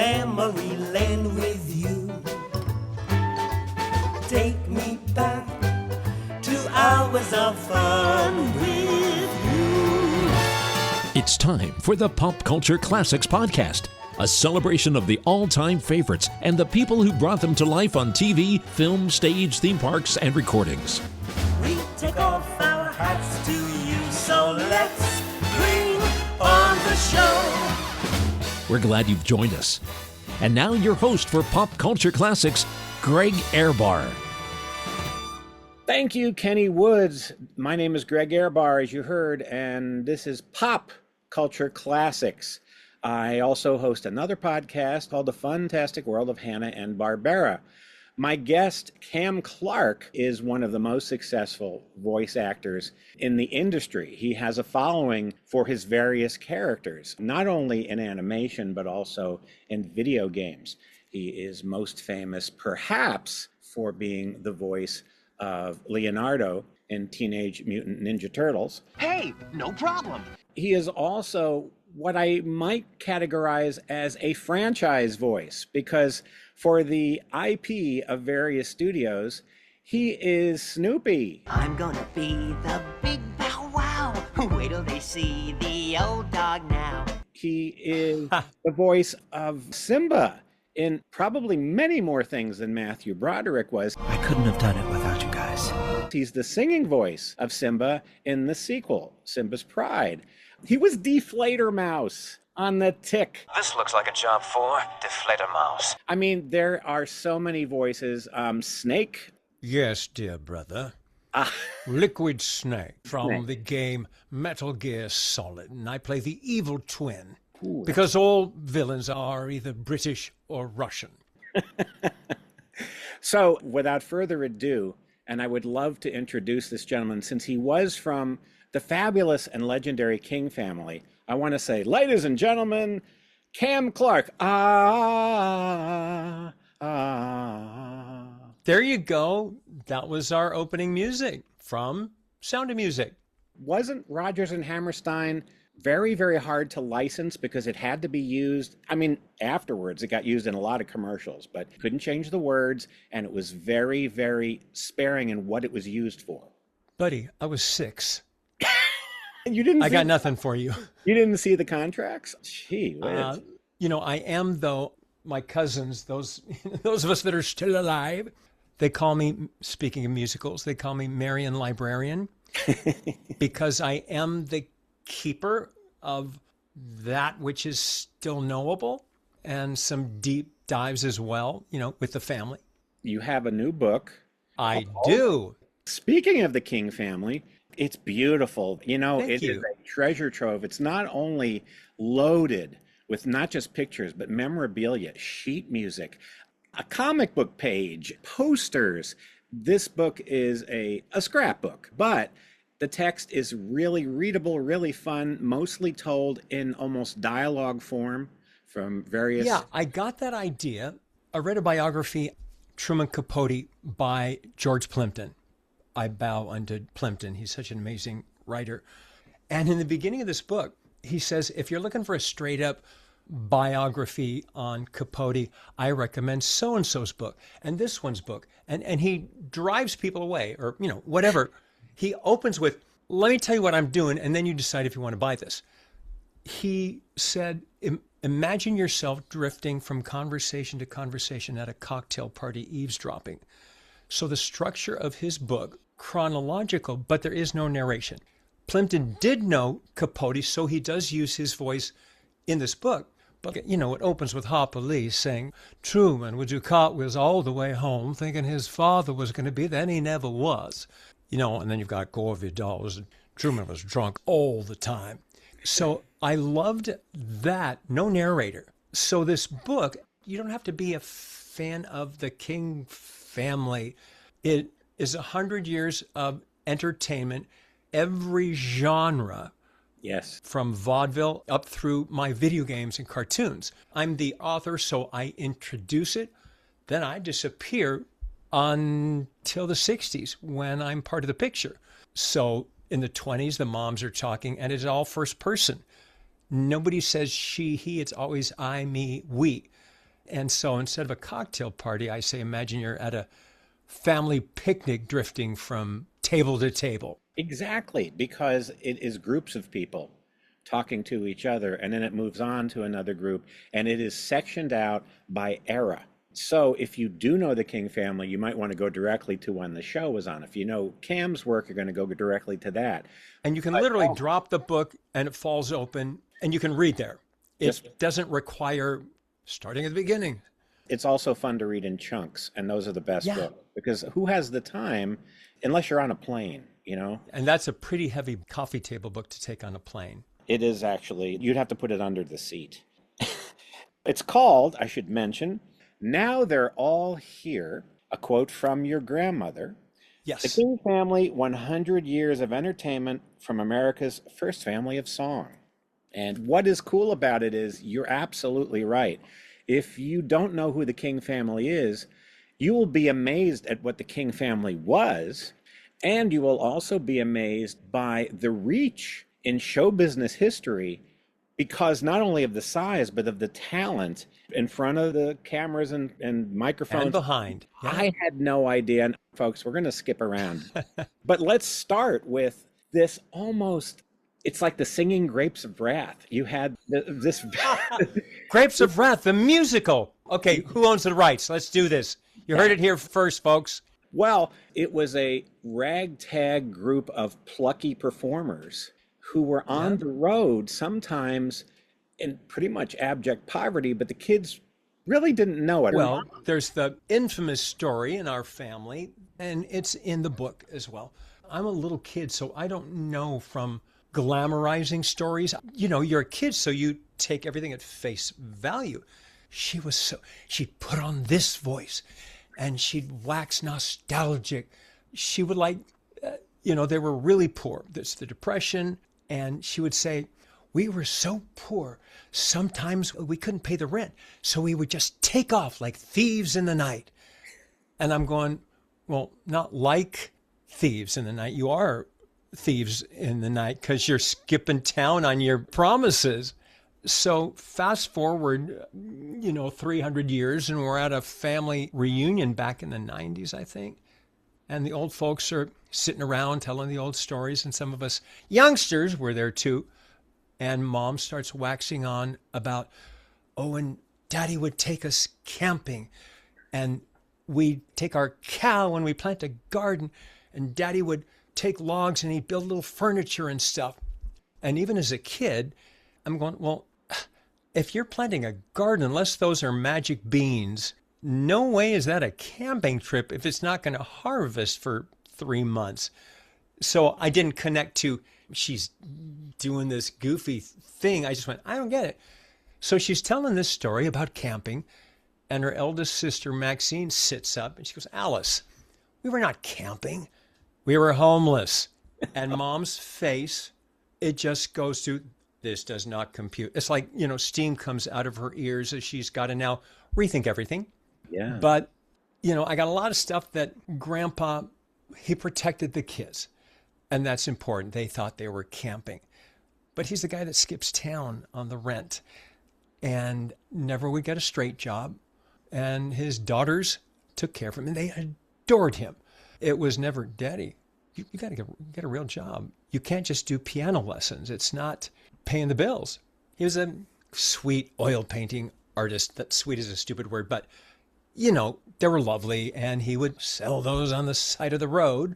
memory lane with you. Take me back to hours of fun with you. It's time for the Pop Culture Classics Podcast, a celebration of the all-time favorites and the people who brought them to life on TV, film, stage, theme parks, and recordings. We take off our hats to you, so let's bring on the show. We're glad you've joined us. And now your host for Pop Culture Classics, Greg Ehrbar. Thank you, Kenny Woods. My name is Greg Ehrbar, as you heard, and this is Pop Culture Classics. I also host another podcast called The Funtastic World of Hanna and Barbera. My guest, CAM CLARKE, is one of the most successful voice actors in the industry. He has a following for his various characters, not only in animation, but also in video games. He is most famous, perhaps, for being the voice of Leonardo in Teenage Mutant Ninja Turtles. Hey, no problem. He is also what I might categorize as a franchise voice, because for the IP of various studios, he is Snoopy. I'm gonna be the big bow wow. Wait till they see the old dog now. He is the voice of Simba in probably many more things than Matthew Broderick was. I couldn't have done it without you guys. He's the singing voice of Simba in the sequel, Simba's Pride. He was Deflator Mouse on The Tick. This looks like a job for Deflator Mouse. I mean, there are so many voices. Snake. Yes, dear brother. Liquid Snake from the game Metal Gear Solid, and I play the evil twin. Ooh. Because all villains are either British or Russian. So, without further ado, and I would love to introduce this gentleman, since he was from the fabulous and legendary King family, I want to say, ladies and gentlemen, CAM CLARKE. There you go. That was our opening music from Sound of Music. Wasn't Rodgers and Hammerstein very, very hard to license because it had to be used? I mean, afterwards, it got used in a lot of commercials, but couldn't change the words, and it was very, very sparing in what it was used for. Buddy, I was 6. You didn't. I got nothing for you. You didn't see the contracts? Gee whiz. I am, though, my cousins, those of us that are still alive, they call me, speaking of musicals, they call me Marian Librarian because I am the keeper of that which is still knowable and some deep dives as well, with the family. You have a new book. I do. Speaking of the King family, it's beautiful. Thank you. Is a treasure trove. It's not only loaded with not just pictures, but memorabilia, sheet music, a comic book page, posters. This book is a scrapbook, but the text is really readable, really fun, mostly told in almost dialogue form from various... Yeah, I got that idea. I read a biography, Truman Capote, by George Plimpton. I bow unto Plimpton. He's such an amazing writer. And in the beginning of this book, he says, if you're looking for a straight up biography on Capote, I recommend so-and-so's book and this one's book. And he drives people away or, whatever. He opens with, let me tell you what I'm doing, and then you decide if you want to buy this. He said, imagine yourself drifting from conversation to conversation at a cocktail party, eavesdropping. So the structure of his book, chronological, but there is no narration. Plimpton did know Capote, so he does use his voice in this book. But, it opens with Hop Police saying, Truman would do cartwheels all the way home, thinking his father was going to be there, and he never was. And then you've got Gore Vidal. Truman was drunk all the time. So I loved that. No narrator. So this book, you don't have to be a fan of the King family. It is 100 years of entertainment, every genre. Yes. From vaudeville up through my video games and cartoons. I'm the author, so I introduce it. Then I disappear until the 60s when I'm part of the picture. So in the 20s, the moms are talking, and it's all first person. Nobody says she, he, it's always I, me, we. And so instead of a cocktail party, I say, imagine you're at a family picnic drifting from table to table. Exactly, because it is groups of people talking to each other, and then it moves on to another group, and it is sectioned out by era. So if you do know the King family, you might want to go directly to when the show was on. If you know Cam's work, you're going to go directly to that. And you can literally drop the book and it falls open and you can read there. It doesn't require starting at the beginning. It's also fun to read in chunks, and those are the best Yeah. books, because who has the time unless you're on a plane, you know? And that's a pretty heavy coffee table book to take on a plane. It is actually, you'd have to put it under the seat. It's called, I should mention, Now They're All Here, a quote from your grandmother. The Yes. King Family, 100 Years of Entertainment from America's First Family of Song. And what is cool about it is you're absolutely right. If you don't know who the King family is, you will be amazed at what the King family was, and you will also be amazed by the reach in show business history, because not only of the size, but of the talent in front of the cameras and microphones. And behind. Yeah. I had no idea. And folks, we're going to skip around. But let's start with this almost, it's like the singing Grapes of Wrath. You had this. Grapes of Wrath, the musical. Okay, who owns the rights? Let's do this. You heard it here first, folks. Well, it was a ragtag group of plucky performers who were on the road, sometimes in pretty much abject poverty, but the kids really didn't know it. Well, there's the infamous story in our family, and it's in the book as well. I'm a little kid, so I don't know from glamorizing stories. You know, you're a kid, so you take everything at face value. She put on this voice, and she'd wax nostalgic. She would they were really poor. That's the Depression. And she would say, we were so poor, sometimes we couldn't pay the rent. So we would just take off like thieves in the night. And I'm going, well, not like thieves in the night. You are thieves in the night because you're skipping town on your promises. So fast forward, 300 years, and we're at a family reunion back in the 90s, I think. And the old folks are sitting around telling the old stories, and some of us youngsters were there too. And Mom starts waxing on about, and Daddy would take us camping, and we'd take our cow and we plant a garden, and Daddy would take logs and he'd build little furniture and stuff. And even as a kid, I'm going, well, if you're planting a garden, unless those are magic beans, no way is that a camping trip if it's not going to harvest for 3 months. So I didn't connect to, she's doing this goofy thing. I just went, I don't get it. So she's telling this story about camping, and her eldest sister, Maxine, sits up and she goes, Alice, we were not camping. We were homeless. And Mom's face, it just goes to, this does not compute. It's like, steam comes out of her ears as she's got to now rethink everything. Yeah. But, I got a lot of stuff that Grandpa, he protected the kids. And that's important. They thought they were camping. But he's the guy that skips town on the rent and never would get a straight job. And his daughters took care of him and they adored him. It was never, Daddy, you got to get a real job. You can't just do piano lessons. It's not paying the bills. He was a sweet oil painting artist. That sweet is a stupid word, but they were lovely, and he would sell those on the side of the road.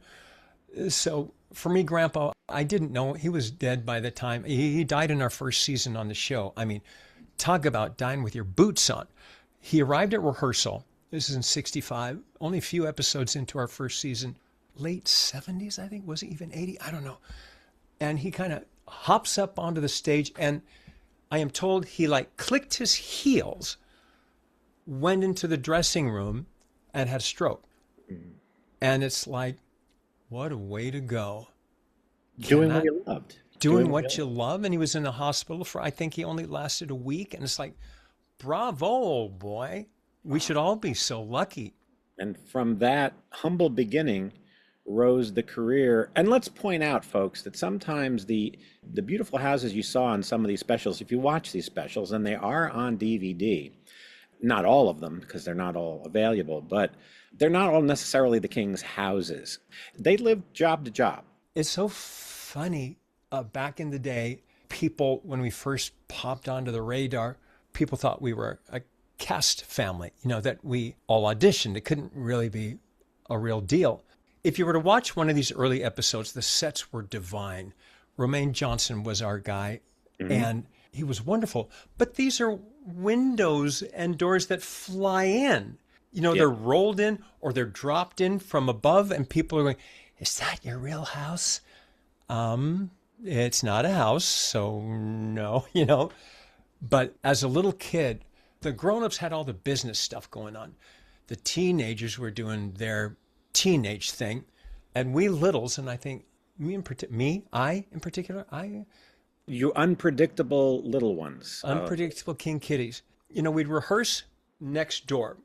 So for me, Grandpa, I didn't know he was dead by the time he died in our first season on the show. I mean, talk about dying with your boots on. He arrived at rehearsal. This is in 65, only a few episodes into our first season, late 70s, I think, was it even 80? I don't know. And he kind of hops up onto the stage, and I am told he clicked his heels, went into the dressing room, and had a stroke. And it's like, what a way to go. Doing what you loved. Doing what you love. And he was in the hospital for, I think he only lasted a week. And it's like, bravo, old boy. We should all be so lucky. And from that humble beginning rose the career. And let's point out, folks, that sometimes the beautiful houses you saw on some of these specials, if you watch these specials, and they are on DVD, Not all of them, because they're not all available, but they're not all necessarily the king's houses. They lived job to job. It's so funny. Back in the day, people, when we first popped onto the radar, people thought we were a cast family, that we all auditioned. It couldn't really be a real deal. If you were to watch one of these early episodes, the sets were divine. Romaine Johnson was our guy, and he was wonderful. But these are windows and doors that fly in. They're rolled in or they're dropped in from above, and people are going, "Is that your real house?" It's not a house, so no, But as a little kid, the grown-ups had all the business stuff going on. The teenagers were doing their teenage thing, and we littles, and I think I in particular, You unpredictable little ones. unpredictable King Kiddies. We'd rehearse next door,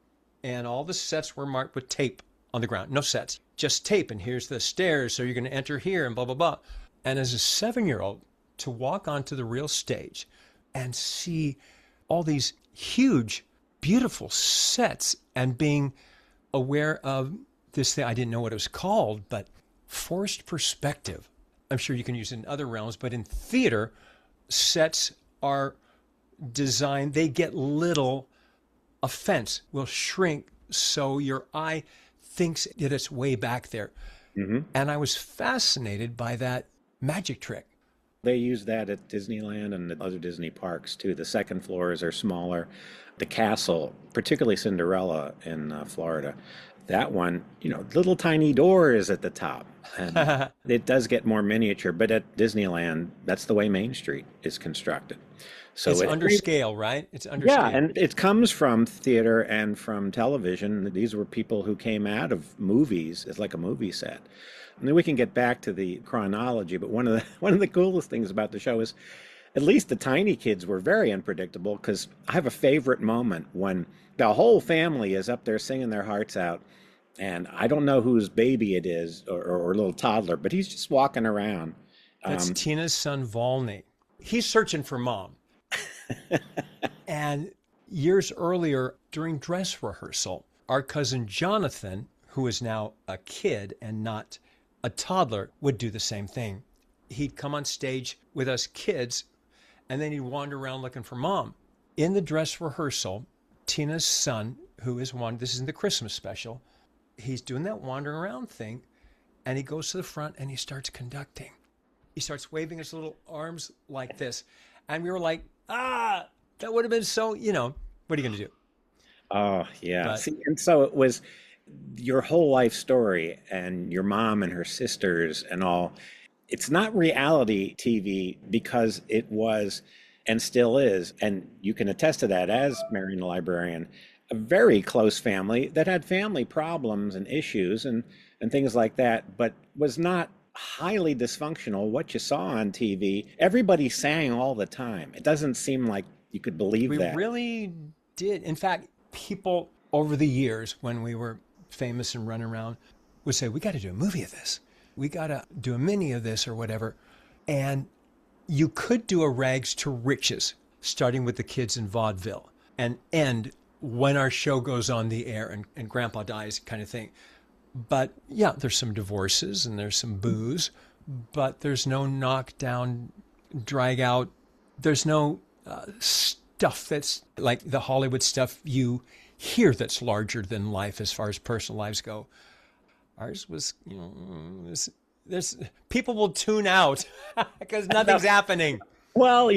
and all the sets were marked with tape on the ground. No sets, just tape, and here's the stairs, so you're going to enter here, and blah, blah, blah. And as a 7-year-old, to walk onto the real stage and see all these huge, beautiful sets and being aware of this thing, I didn't know what it was called, but forced perspective. I'm sure you can use it in other realms, but in theater, sets are designed, they get little, a fence will shrink so your eye thinks that it's way back there. And I was fascinated by that magic trick. They use that at Disneyland and the other Disney parks too. The second floors are smaller. The castle, particularly Cinderella in Florida, that one, little tiny doors at the top. And it does get more miniature, but at Disneyland, that's the way Main Street is constructed. So it's under scale, right? It's under yeah, scale. and it comes from theater and from television. These were people who came out of movies. It's like a movie set. And then we can get back to the chronology, but one of the coolest things about the show is at least the tiny kids were very unpredictable, because I have a favorite moment when the whole family is up there singing their hearts out, and I don't know whose baby it is or little toddler, but he's just walking around. That's Tina's son, Volney. He's searching for mom. And years earlier, during dress rehearsal, our cousin Jonathan, who is now a kid and not a toddler, would do the same thing. He'd come on stage with us kids, and then he'd wander around looking for mom. In the dress rehearsal, Tina's son, who is one, this is in the Christmas special, he's doing that wandering around thing, and he goes to the front and he starts conducting. He starts waving his little arms like this. And we were like, that would have been so, what are you going to do? Oh, yeah. But, see, and so it was your whole life story and your mom and her sisters and all. It's not reality TV because it was and still is, and you can attest to that as Marion the librarian, a very close family that had family problems and issues and things like that, but was not highly dysfunctional. What you saw on TV, everybody sang all the time. It doesn't seem like you could believe that. We really did. In fact, people over the years, when we were famous and running around, would say, we got to do a movie of this. We got to do a mini of this or whatever. And you could do a rags to riches, starting with the kids in vaudeville and end when our show goes on the air and grandpa dies kind of thing. But yeah, there's some divorces and there's some booze, but there's no knockdown, drag out. There's no stuff that's like the Hollywood stuff you hear that's larger than life as far as personal lives go. Ours was, there's people will tune out because nothing's happening. Well,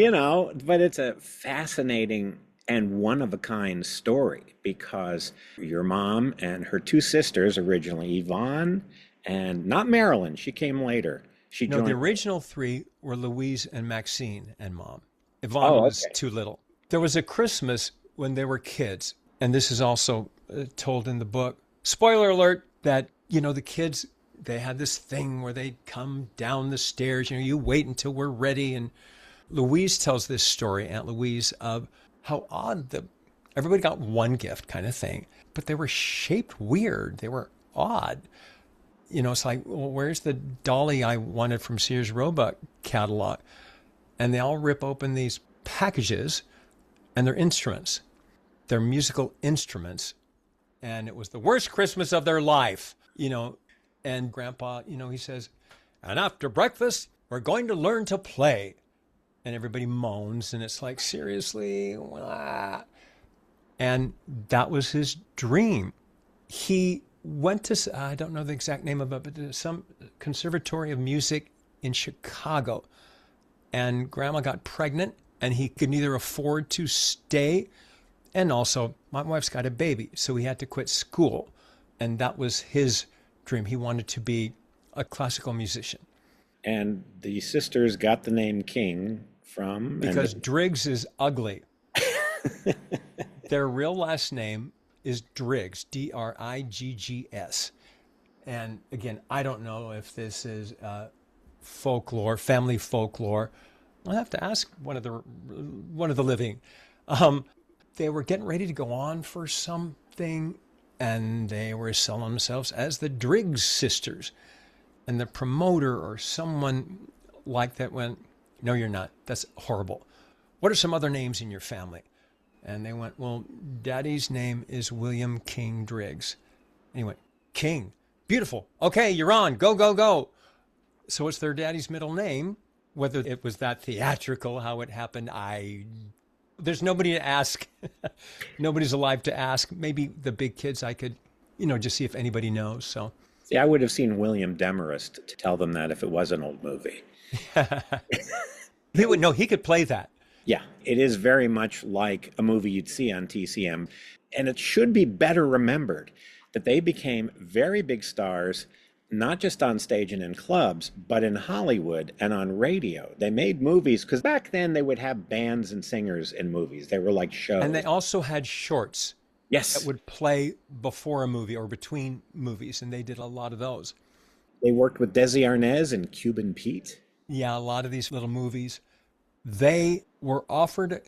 but it's a fascinating and one-of-a-kind story because your mom and her two sisters originally, Yvonne and not Marilyn, she came later. No, the original three were Louise and Maxine and mom. Yvonne was too little. There was a Christmas when they were kids, and this is also told in the book. Spoiler alert, that, the kids, they had this thing where they'd come down the stairs, you wait until we're ready. And Louise tells this story, Aunt Louise, of how odd everybody got one gift kind of thing, but they were shaped weird. They were odd. It's like, well, where's the dolly I wanted from Sears Roebuck catalog? And they all rip open these packages and they're instruments. their musical instruments. And it was the worst Christmas of their life, And Grandpa, he says, and after breakfast, we're going to learn to play. And everybody moans, and it's like, seriously? And that was his dream. He went to, I don't know the exact name of it, but some conservatory of music in Chicago. And Grandma got pregnant, and he could neither afford to stay, and also my wife's got a baby, so he had to quit school. And that was his dream. He wanted to be a classical musician. And the sisters got the name King from... Because Driggs is ugly. Their real last name is Driggs, Driggs. And again, I don't know if this is folklore, family folklore. I'll have to ask one of the living. They were getting ready to go on for something, and they were selling themselves as the Driggs sisters. And the promoter or someone like that went, no, you're not. That's horrible. What are some other names in your family? And they went, well, Daddy's name is William King Driggs. And he went, King, beautiful. Okay, you're on. Go, go, go. So it's their daddy's middle name. Whether it was that theatrical, how it happened, there's nobody to ask. Nobody's alive to ask. Maybe the big kids, I could, just see if anybody knows. So. See, I would have seen William Demarest to tell them that if it was an old movie. He would know. He could play that. Yeah, it is very much like a movie you'd see on TCM. And it should be better remembered that they became very big stars, not just on stage and in clubs, but in Hollywood and on radio. They made movies, because back then they would have bands and singers in movies. They were like shows. And they also had shorts. Yes. That would play before a movie or between movies, and they did a lot of those. They worked with Desi Arnaz and Cuban Pete. Yeah, a lot of these little movies. They were offered a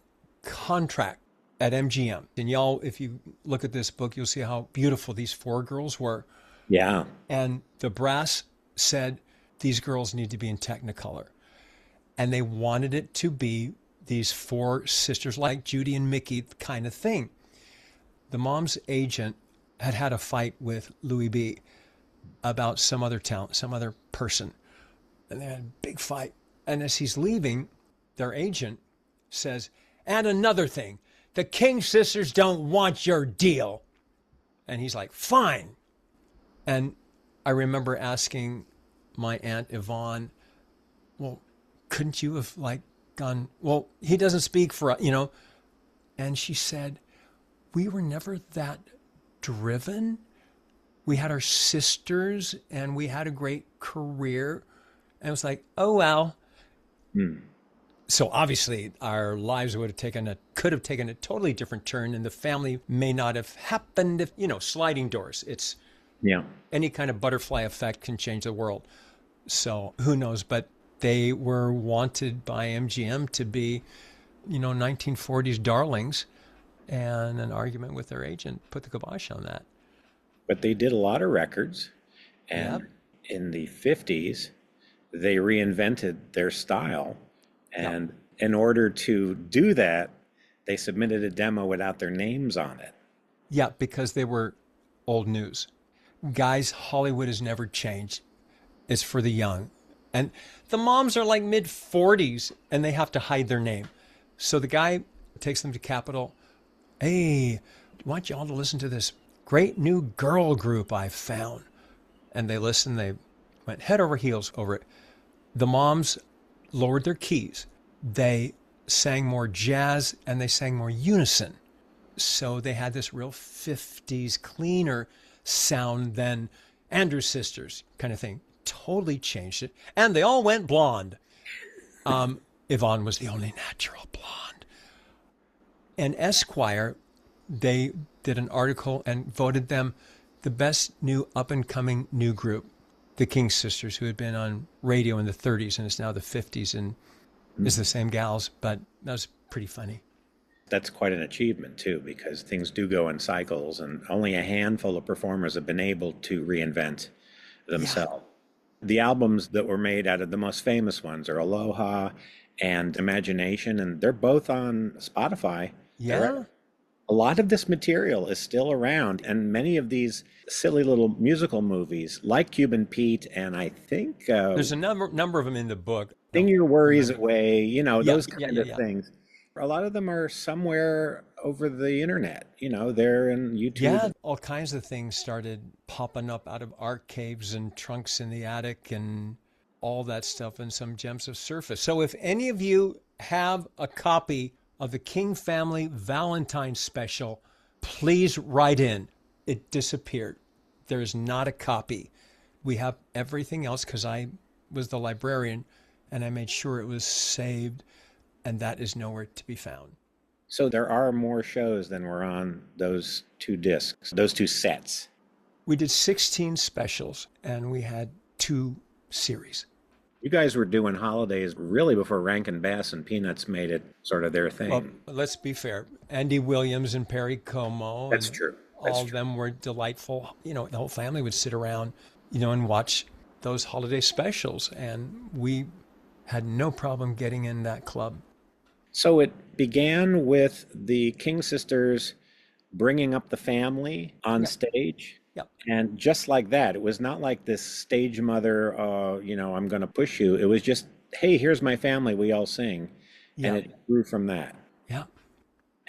contract at MGM. And y'all, if you look at this book, you'll see how beautiful these four girls were. Yeah. And the brass said, these girls need to be in Technicolor. And they wanted it to be these four sisters like Judy and Mickey kind of thing. The mom's agent had a fight with Louis B. about some other talent, some other person. And they had a big fight. And as he's leaving, their agent says, and another thing, the King sisters don't want your deal. And he's like, fine. And I remember asking my Aunt Yvonne, well, couldn't you have gone, well, he doesn't speak for us, And she said, we were never that driven. We had our sisters and we had a great career. And it was like, oh, well. So obviously our lives could have taken a totally different turn, and the family may not have happened if, sliding doors. It's any kind of butterfly effect can change the world. So who knows? But they were wanted by MGM to be, 1940s darlings, and an argument with their agent put the kibosh on that. But they did a lot of records, and in the 50s, they reinvented their style. And in order to do that, they submitted a demo without their names on it. Yeah, because they were old news. Guys, Hollywood has never changed. It's for the young. And the moms are like mid-40s, and they have to hide their name. So the guy takes them to Capitol. Hey, I want you all to listen to this great new girl group I found. And they listened. They went head over heels over it. The moms lowered their keys. They sang more jazz, and they sang more unison. So they had this real 50s cleaner sound than Andrews Sisters kind of thing. Totally changed it. And they all went blonde. Yvonne was the only natural blonde. And Esquire, they did an article and voted them the best new up-and-coming new group. The King Sisters, who had been on radio in the 30s, and it's now the 50s, and is the same gals, but that was pretty funny. That's quite an achievement, too, because things do go in cycles, and only a handful of performers have been able to reinvent themselves. Yeah. The albums that were made out of the most famous ones are Aloha and Imagination, and they're both on Spotify. Yeah. A lot of this material is still around, and many of these silly little musical movies, like Cuban Pete, and I think There's a number of them in the book. Sing Your Worries Away, those kind of Yeah. things. A lot of them are somewhere over the internet. They're in YouTube. Yeah, all kinds of things started popping up out of art caves and trunks in the attic and all that stuff, and some gems have surfaced. So if any of you have a copy of the King Family Valentine's Special, please write in. It disappeared. There is not a copy. We have everything else because I was the librarian and I made sure it was saved, and that is nowhere to be found. So there are more shows than were on those 2 discs, those 2 sets. We did 16 specials and we had 2 series. You guys were doing holidays really before Rankin Bass and Peanuts made it sort of their thing. Well, let's be fair. Andy Williams and Perry Como. That's and true. All of them were delightful. The whole family would sit around, and watch those holiday specials. And we had no problem getting in that club. So it began with the King sisters bringing up the family on stage. Yep. And just like that, it was not like this stage mother, I'm going to push you. It was just, hey, here's my family. We all sing. Yeah. And it grew from that. Yeah.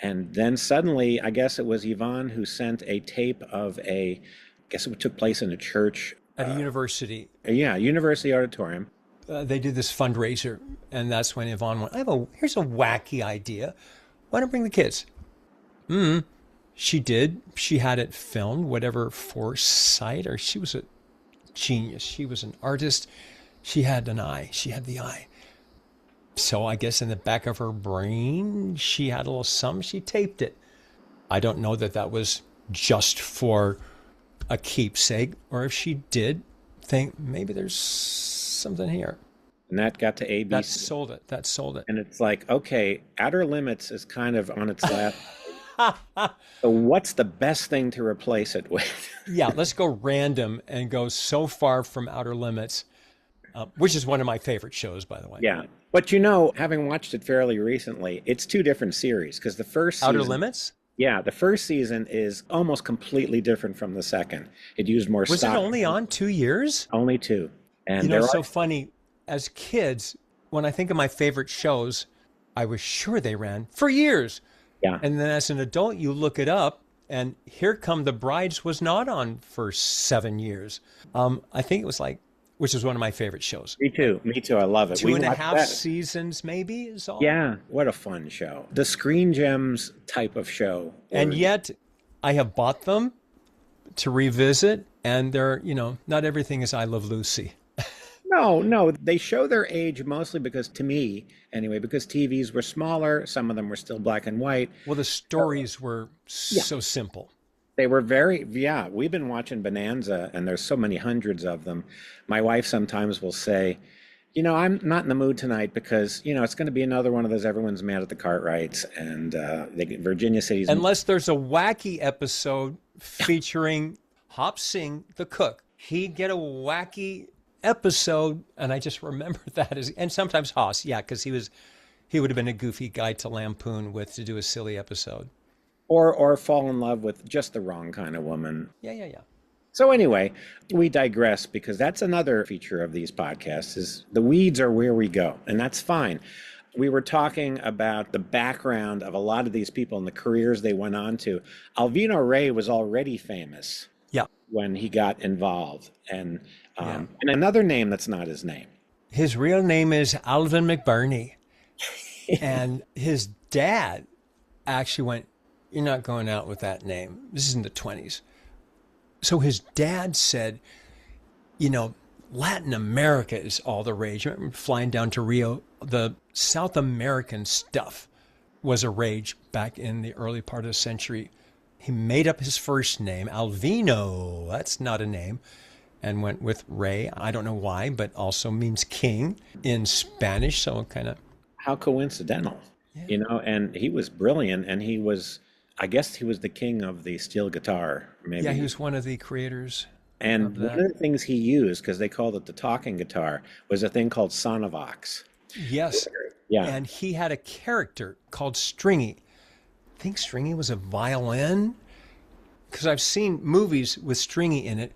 And then suddenly, I guess it was Yvonne who sent a tape of I guess it took place in a church. At a university. Yeah, University Auditorium. They did this fundraiser, and that's when Yvonne went, here's a wacky idea. Why don't bring the kids? She did. She had it filmed, whatever foresight, or she was a genius. She was an artist. She had an eye. She had the eye. So I guess in the back of her brain, she had a little something. She taped it. I don't know that was just for a keepsake, or if she did think maybe there's something here. And that got to ABC. That sold it. And it's like, okay, Outer Limits is kind of on its last. So what's the best thing to replace it with? Yeah, let's go random and go So Far from Outer Limits, which is one of my favorite shows, by the way. Yeah. But having watched it fairly recently, it's 2 different series because the first season, Outer Limits? Yeah, the first season is almost completely different from the second. It used more Was stock. it only on 2 years? Only 2. And It's so funny. As kids, when I think of my favorite shows, I was sure they ran for years. Yeah. And then as an adult, you look it up, and Here Come the Brides was not on for 7 years. I think it was which is one of my favorite shows. Me too. I love it. 2.5 seasons, maybe, is all. Yeah, what a fun show. The Screen Gems type of show. And yet, I have bought them to revisit, and they're, not everything is I Love Lucy. No, they show their age mostly because, to me, anyway, because TVs were smaller. Some of them were still black and white. Well, the stories were so simple. They were we've been watching Bonanza, and there's so many hundreds of them. My wife sometimes will say, I'm not in the mood tonight because, it's going to be another one of those everyone's mad at the Cartwrights and Virginia City's. Unless there's a wacky episode featuring Hop Sing, the cook. He'd get a wacky episode, and I just remember that and sometimes Haas, because he would have been a goofy guy to lampoon with to do a silly episode. Or fall in love with just the wrong kind of woman. Yeah. So anyway, we digress because that's another feature of these podcasts is the weeds are where we go, and that's fine. We were talking about the background of a lot of these people and the careers they went on to. Alvino Rey was already famous when he got involved. And another name that's not his name. His real name is Alvin McBurney. And his dad actually went, "You're not going out with that name." This is in the 20s. So his dad said, Latin America is all the rage. I remember flying down to Rio. The South American stuff was a rage back in the early part of the century. He made up his first name, Alvino. That's not a name. And went with Rey. I don't know why, but also means king in Spanish. So kind of. How coincidental, and he was brilliant. And I guess he was the king of the steel guitar. Maybe. Yeah, he was one of the creators. And one of the things he used, because they called it the talking guitar, was a thing called Sonovox. Yes. Yeah. And he had a character called Stringy. think stringy was a violin, because I've seen movies with stringy in it.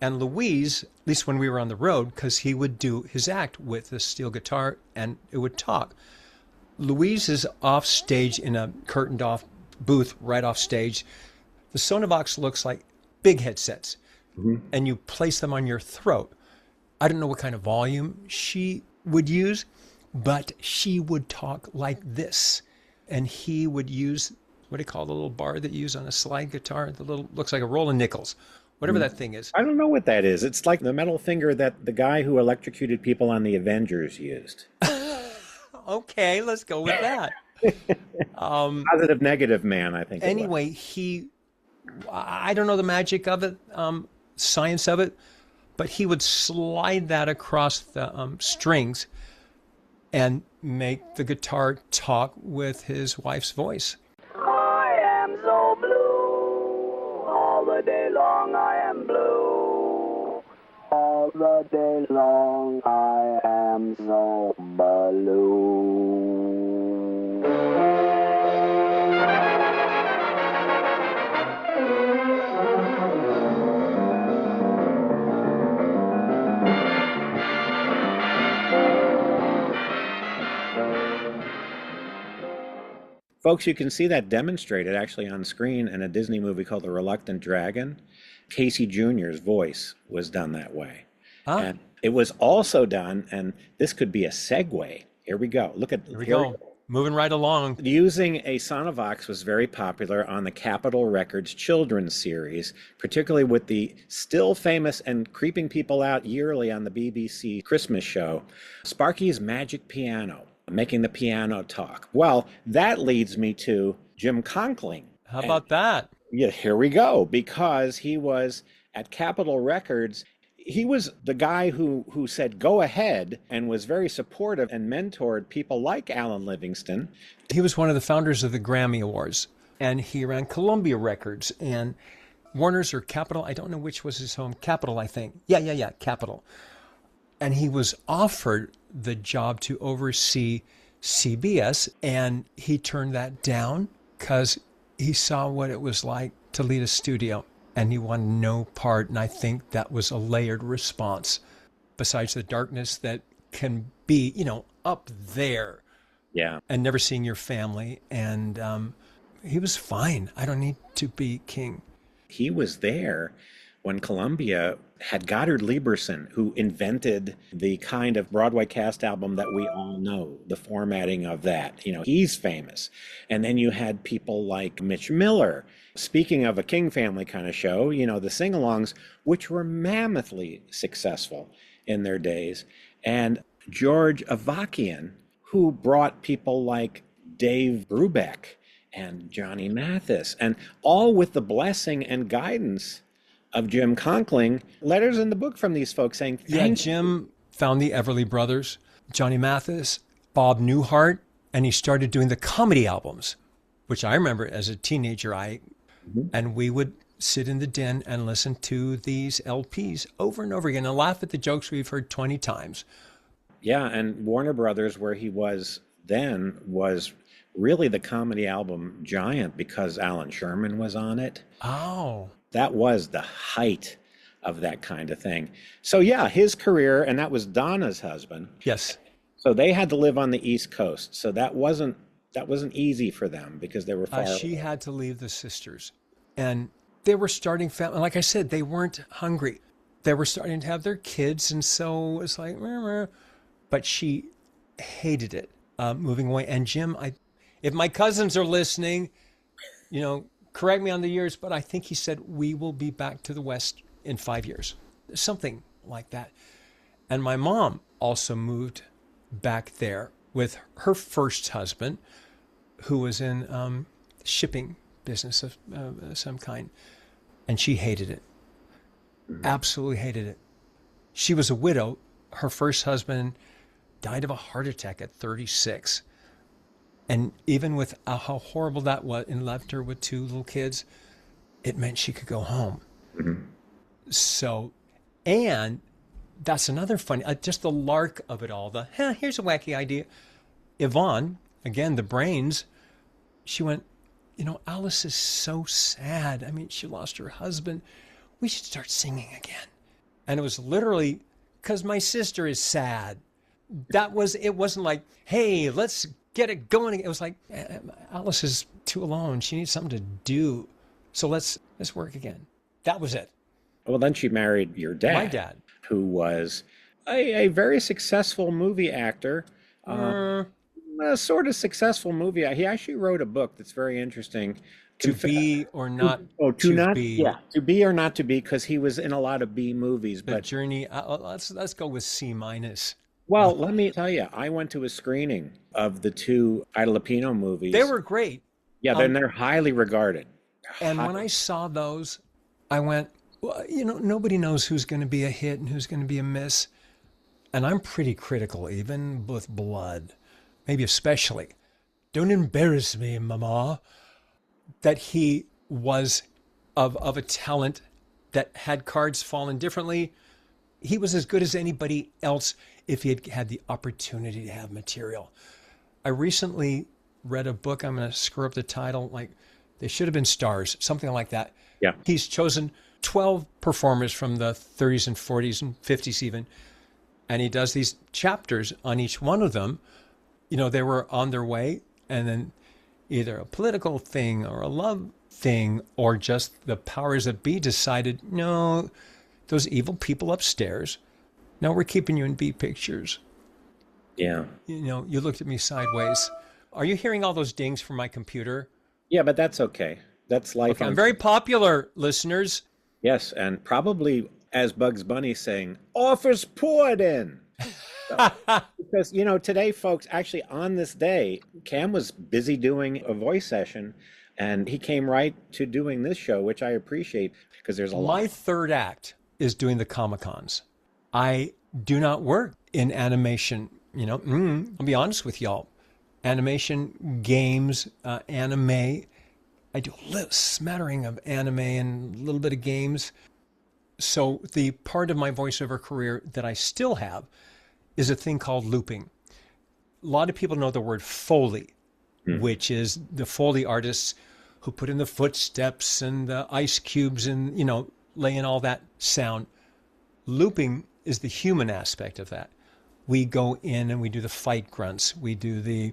And Louise, at least when we were on the road, because he would do his act with the steel guitar and it would talk. Louise is off stage in a curtained off booth right off stage. The Sonovox looks like big headsets, and you place them on your throat. I don't know what kind of volume she would use, but she would talk like this. And he would use, what do you call the little bar that you use on a slide guitar? The little, looks like a roll of nickels, whatever that thing is. I don't know what that is. It's like the metal finger that the guy who electrocuted people on the Avengers used. Okay, let's go with that. Positive, negative man, I think. Anyway, I don't know the magic of it, science of it, but he would slide that across the strings and make the guitar talk with his wife's voice. I am so blue, all the day long I am blue. All the day long I am so blue. Folks, you can see that demonstrated actually on screen in a Disney movie called The Reluctant Dragon. Casey Jr.'s voice was done that way. And it was also done, and this could be a segue. Here we go. Here we go. Moving right along. Using a Sonovox was very popular on the Capitol Records children's series, particularly with the still famous and creeping people out yearly on the BBC Christmas show, Sparky's Magic Piano, making the piano talk. Well, that leads me to Jim Conkling. How about that? Yeah, here we go. Because he was at Capitol Records, he was the guy who said, go ahead, and was very supportive and mentored people like Alan Livingston. He was one of the founders of the Grammy Awards, and he ran Columbia Records and Warner's or Capitol. I don't know which was his home. Capitol, I think. Yeah, Capitol. And he was offered the job to oversee CBS, and he turned that down because he saw what it was like to lead a studio, and he wanted no part. And I think that was a layered response, besides the darkness that can be, up there. Yeah. And never seeing your family. And he was fine. I don't need to be king. He was there when Columbia had Goddard Lieberson, who invented the kind of Broadway cast album that we all know, the formatting of that. He's famous. And then you had people like Mitch Miller. Speaking of a King Family kind of show, the sing-alongs, which were mammothly successful in their days. And George Avakian, who brought people like Dave Brubeck and Johnny Mathis, and all with the blessing and guidance of Jim Conkling. Letters in the book from these folks saying, Jim found the Everly Brothers, Johnny Mathis, Bob Newhart, and he started doing the comedy albums, which I remember as a teenager, and we would sit in the den and listen to these LPs over and over again and laugh at the jokes we've heard 20 times. Yeah, and Warner Brothers, where he was then, was really the comedy album giant because Alan Sherman was on it. Oh. That was the height of that kind of thing. So yeah, his career, and that was Donna's husband. Yes. So they had to live on the East Coast. So that wasn't easy for them because they were far away. She had to leave the sisters. And they were starting family. Like I said, they weren't hungry. They were starting to have their kids. And so it was like, but she hated it, moving away. And Jim, if my cousins are listening, correct me on the years, but I think he said, we will be back to the West in 5 years. Something like that. And my mom also moved back there with her first husband, who was in shipping business of some kind. And she hated it. Absolutely hated it. She was a widow. Her first husband died of a heart attack at 36. And even with how horrible that was, and left her with 2 little kids, it meant she could go home. Mm-hmm. So, and that's another funny, just the lark of it all. Here's a wacky idea. Yvonne, again, the brains, she went, Alice is so sad. I mean, she lost her husband. We should start singing again. And it was literally because my sister is sad. It wasn't like, hey, let's get it going. It was like, Alice is too alone. She needs something to do. So let's work again. That was it. Well, then she married your dad. My dad. Who was a very successful movie actor. A sort of successful movie. He actually wrote a book that's very interesting. To be or not to not be. Yeah, to be or not to be, because he was in a lot of B movies. The But journey, let's go with C minus. well, let me tell you, I went to a screening of the two Ida Lupino movies. They were great. Yeah, they're highly regarded. And when I saw those, I went, well, nobody knows who's going to be a hit and who's going to be a miss. And I'm pretty critical, even with blood, maybe especially. Don't embarrass me, Mama. That he was of a talent that had cards fallen differently. He was as good as anybody else if he had had the opportunity to have material. I recently read a book, I'm going to screw up the title, like They Should Have Been Stars, something like that. Yeah. He's chosen 12 performers from the 30s and 40s and 50s even, and he does these chapters on each one of them. They were on their way, and then either a political thing or a love thing or just the powers that be decided, no, those evil people upstairs, no, we're keeping you in B pictures. Yeah. You looked at me sideways. Are you hearing all those dings from my computer? Yeah, but that's okay. That's life. Okay, I'm very popular, listeners. Yes, and probably as Bugs Bunny saying, offers poured in. Because, today, folks, actually on this day, Cam was busy doing a voice session, and he came right to doing this show, which I appreciate because there's a lot. My third act is doing the Comic-Cons. I do not work in animation. I'll be honest with y'all. Animation, games, anime. I do a little smattering of anime and a little bit of games. So the part of my voiceover career that I still have is a thing called looping. A lot of people know the word Foley, which is the Foley artists who put in the footsteps and the ice cubes and, lay in all that sound. Looping is the human aspect of that. We go in and we do the fight grunts. We do the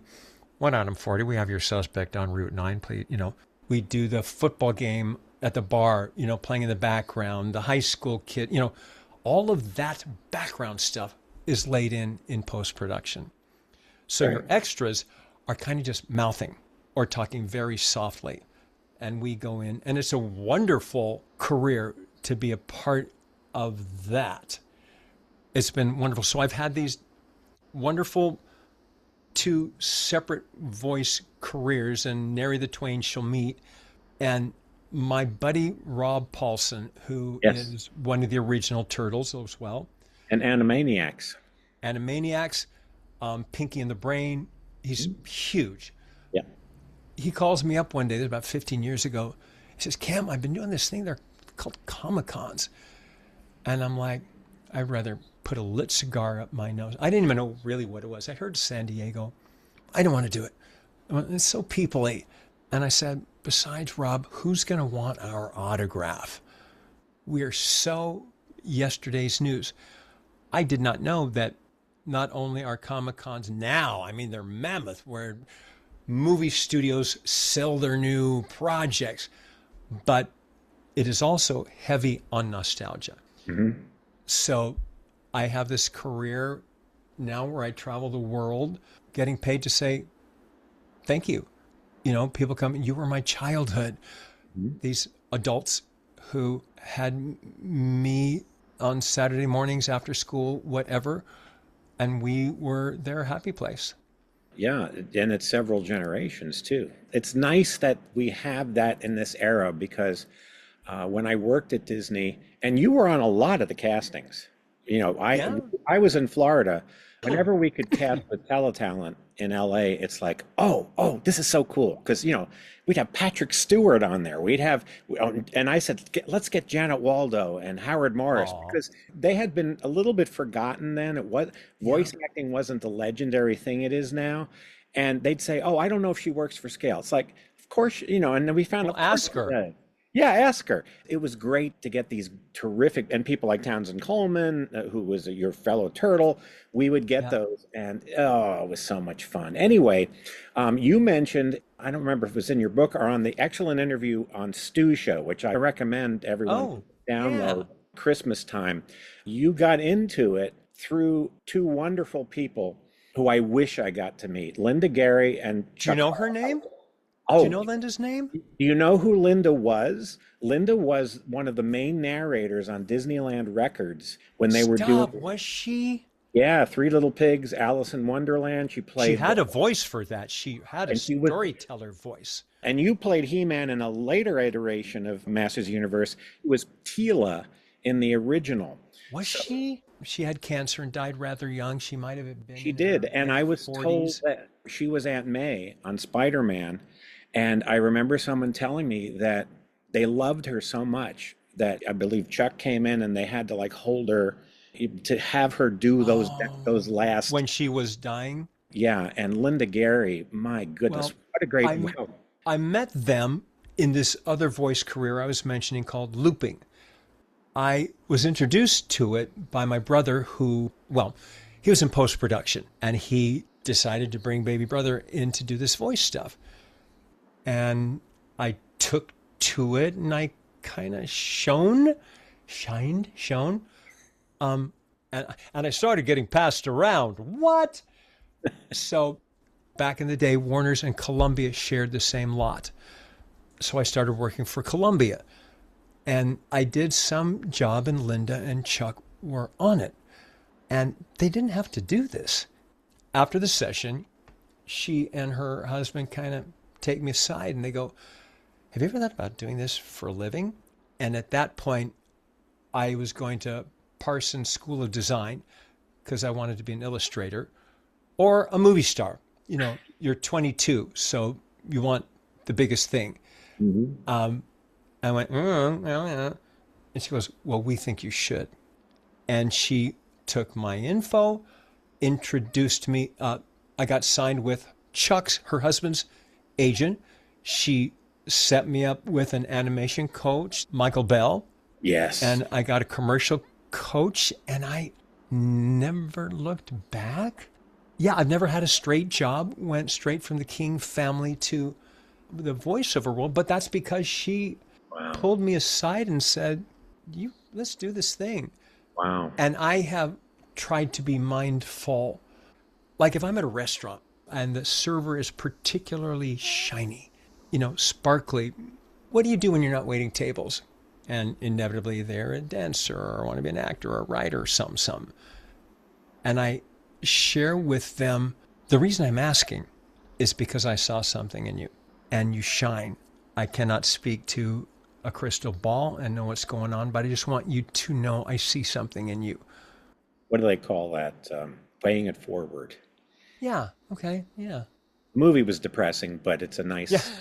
1 out of 40. We have your suspect on Route 9, please. We do the football game at the bar, playing in the background, the high school kid, all of that background stuff is laid in post-production. So your extras are kind of just mouthing or talking very softly. And we go in, and it's a wonderful career to be a part of that. It's been wonderful. So I've had these wonderful 2 separate voice careers, and nary the twain shall meet. And my buddy Rob Paulson, who is one of the original Turtles as well. And Animaniacs. Pinky and the Brain. He's huge. Yeah. He calls me up one day, about 15 years ago. He says, Cam, I've been doing this thing. They're called Comic-Cons. And I'm like, I'd rather put a lit cigar up my nose. I didn't even know really what it was. I heard San Diego. I didn't want to do it. It's so people-y. And I said, besides Rob, who's going to want our autograph? We are so yesterday's news. I did not know that not only are Comic-Cons now, they're mammoth, where movie studios sell their new projects, but it is also heavy on nostalgia. Mm-hmm. So I have this career now where I travel the world getting paid to say, thank you. People come, you were my childhood. Mm-hmm. These adults who had me on Saturday mornings after school, whatever, and we were their happy place. Yeah, and it's several generations too. It's nice that we have that in this era because when I worked at Disney, and you were on a lot of the castings. I was in Florida. Whenever we could cast with teletalent in LA, it's like, oh, this is so cool. Because, we'd have Patrick Stewart on there. And I said, let's get Janet Waldo and Howard Morris, because they had been a little bit forgotten then. Voice acting wasn't the legendary thing it is now. And they'd say, I don't know if she works for scale. It's like, of course, and then we found Well, of course ask her. she did. Yeah, ask her. It was great to get these terrific, and people like Townsend Coleman, who was your fellow turtle. We would get Yeah. those, and oh, it was so much fun. Anyway, you mentioned, I don't remember if it was in your book or on the excellent interview on Stu Show, which I recommend everyone Oh, download yeah. Christmas time. You got into it through two wonderful people who I wish I got to meet, Linda Gary and Do you Chuck. know her name? Do Oh, you know Linda's name? do you know who Linda was? Linda was one of the main narrators on Disneyland Records when they were Stop. doing, Was she? yeah, Three Little Pigs, Alice in Wonderland. She She played, had a voice for that. She had a and she was, storyteller voice. and you played He-Man in a later iteration of Masters of the Universe. It was Tila in the original. Was she? She had cancer and died rather young. She might have been She in did, her and I was 40s. told that she was Aunt May on Spider-Man, and I remember someone telling me that they loved her so much that I believe Chuck came in and they had to like hold her to have her do those last, When she was dying. yeah. And Linda Gary, my goodness, Well, what a great, I met them in this other voice career I was mentioning called looping. I was introduced to it by my brother who, well, he was in post-production and he decided to bring baby brother in to do this voice stuff. And I took to it and I kind of shined. And I started getting passed around. What? So back in the day, Warner's and Columbia shared the same lot. So I started working for Columbia. And I did some job, and Linda and Chuck were on it. And they didn't have to do this. After the session, she and her husband kind of take me aside and they go, have you ever thought about doing this for a living? And at that point, I was going to Parsons School of Design because I wanted to be an illustrator or a movie star. You know, you're 22, so you want the biggest thing. I went, and she goes, well, we think you should. And she took my info, introduced me. I got signed with Chuck's, her husband's agent. She set me up with an animation coach, Michael Bell. yes. And I got a commercial coach, and I never looked back. Yeah, I've never had a straight job, went straight from the King family to the voiceover world, but that's because she pulled me aside and said, let's do this thing. Wow. And I have tried to be mindful. Like if I'm at a restaurant and the server is particularly shiny, sparkly, what do you do when you're not waiting tables? And inevitably they're a dancer or want to be an actor or a writer or something. And I share with them, the reason I'm asking is because I saw something in you and you shine. I cannot speak to a crystal ball and know what's going on, but I just want you to know I see something in you. What do they call that? Playing it forward. Yeah. Okay. Yeah. The movie was depressing, but it's a nice.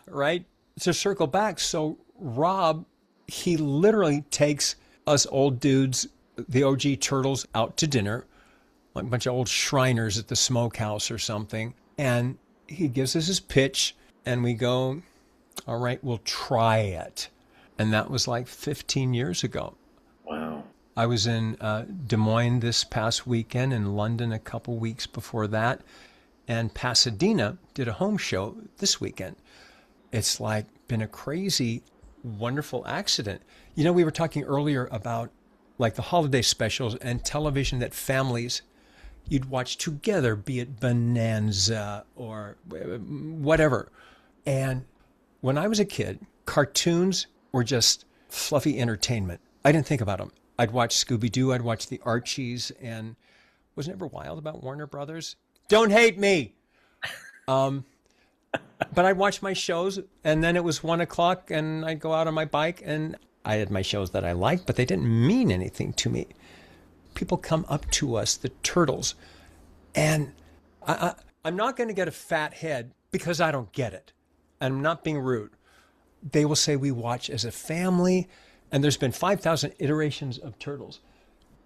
Right. To circle back. So Rob, he literally takes us old dudes, the OG turtles, out to dinner, like a bunch of old Shriners at the smokehouse or something. And he gives us his pitch and we go, all right, we'll try it. And that was like 15 years ago. Wow. I was in Des Moines this past weekend, in London a couple weeks before that, and Pasadena did a home show this weekend. It's like been a crazy, wonderful accident. We were talking earlier about like the holiday specials and television that families you'd watch together, be it Bonanza or whatever. And when I was a kid, cartoons were just fluffy entertainment. I didn't think about them. I'd watch Scooby-Doo, I'd watch the Archies, and wasn't ever wild about Warner Brothers? Don't hate me! But I'd watch my shows, and then it was 1 o'clock, and I'd go out on my bike, and I had my shows that I liked, but they didn't mean anything to me. People come up to us, the turtles, and I'm not going to get a fat head because I don't get it. I'm not being rude. They will say we watch as a family, and there's been 5,000 iterations of Turtles.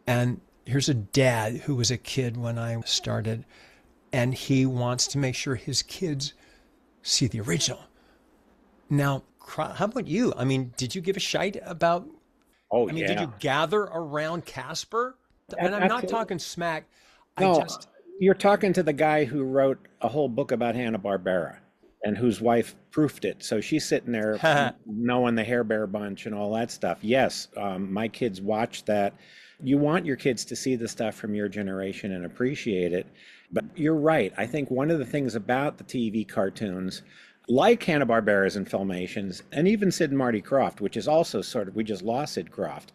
And here's a dad who was a kid when I started, and he wants to make sure his kids see the original. Now, how about you? I mean, did you give a shite about, Oh, I mean, yeah. did you gather around Casper? And I'm not Absolutely. talking smack. No, you're talking to the guy who wrote a whole book about Hanna-Barbera and whose wife proofed it. So she's sitting there knowing the Hair Bear Bunch and all that stuff. Yes, my kids watch that. You want your kids to see the stuff from your generation and appreciate it. But you're right. I think one of the things about the TV cartoons, like Hanna-Barbera's and Filmations, and even Sid and Marty Krofft, which is also sort of, we just lost Sid Krofft,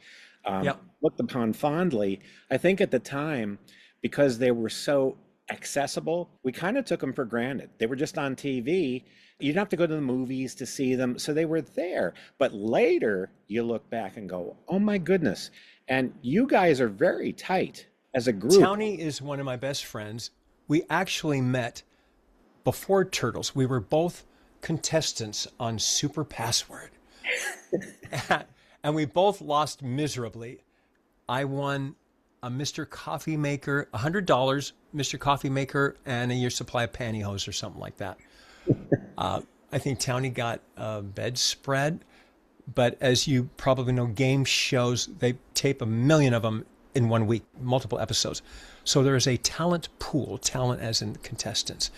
looked upon fondly. I think at the time, because they were so accessible, we kind of took them for granted. They were just on TV. You didn't have to go to the movies to see them. So they were there. But later, you look back and go, oh my goodness. And you guys are very tight as a group. Townie is one of my best friends. We actually met before Turtles. We were both contestants on Super Password. And we both lost miserably. I won a Mr. Coffee Maker, $100, Mr. Coffee Maker, and a year's supply of pantyhose or something like that. I think Townie got a bedspread. But as you probably know, game shows, they tape 1 million of them in 1 week, multiple episodes. So there is a talent pool, talent as in contestants.